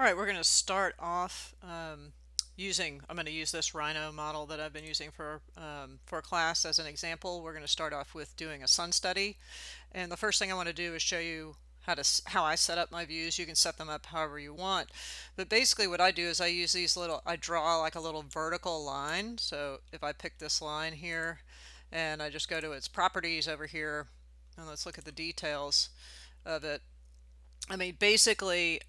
All right, we're going to start off I'm going to use this Rhino model that I've been using for a class as an example. We're going to start off with doing a sun study. And the first thing I want to do is show you how I set up my views. You can set them up however you want. But basically what I do is I draw like a little vertical line. So if I pick this line here and I just go to its properties over here, and let's look at the details of it. I mean, basically,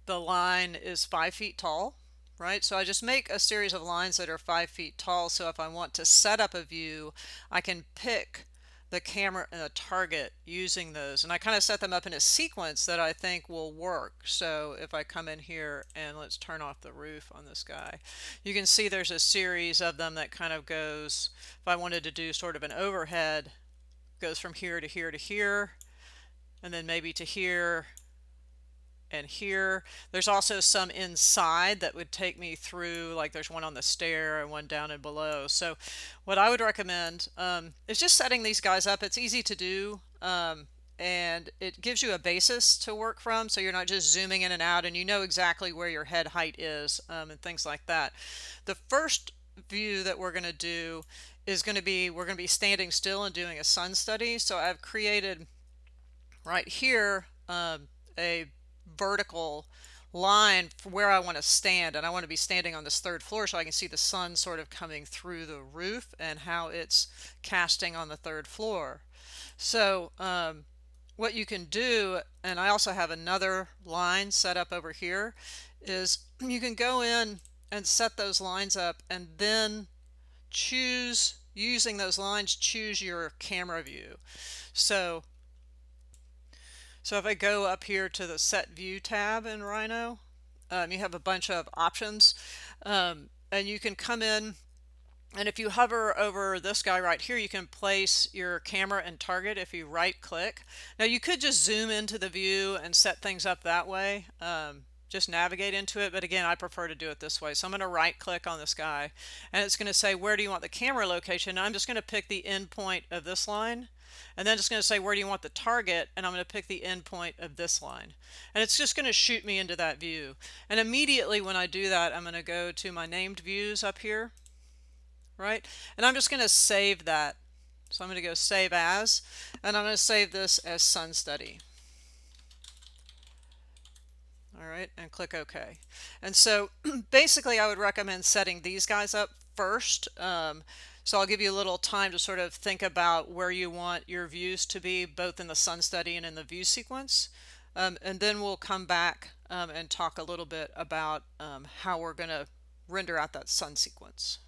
the line is 5 feet tall, right? So I just make a series of lines that are 5 feet tall. So if I want to set up a view, I can pick the camera and the target using those. And I kind of set them up in a sequence that I think will work. So if I come in here and let's turn off the roof on this guy, you can see there's a series of them that kind of goes, if I wanted to do sort of an overhead, goes from here to here to here, and then maybe to here and here. There's also some inside that would take me through, like there's one on the stair and one down and below. So what I would recommend is just setting these guys up. It's easy to do, and it gives you a basis to work from, so you're not just zooming in and out, and you know exactly where your head height is, and things like that. The first view that we're going to do is going to be, we're going to be standing still and doing a sun study. So I've created right here a vertical line for where I want to stand, and I want to be standing on this third floor so I can see the sun sort of coming through the roof and how it's casting on the third floor. So what you can do, and I also have another line set up over here, is you can go in and set those lines up and then choose, using those lines, choose your camera view. So if I go up here to the Set View tab in Rhino, you have a bunch of options, and you can come in, and if you hover over this guy right here, you can place your camera and target if you right click. Now you could just zoom into the view and set things up that way, just navigate into it, but again I prefer to do it this way. So I'm going to right click on this guy, and it's going to say where do you want the camera location. I'm just going to pick the end point of this line, and then it's going to say where do you want the target, and I'm going to pick the end point of this line, and it's just going to shoot me into that view. And immediately when I do that, I'm going to go to my named views up here, right, and I'm just going to save that. So I'm going to go save as, and I'm going to save this as sun study. All right, and click OK. And so basically I would recommend setting these guys up first. So I'll give you a little time to sort of think about where you want your views to be, both in the sun study and in the view sequence. And then we'll come back and talk a little bit about how we're going to render out that sun sequence.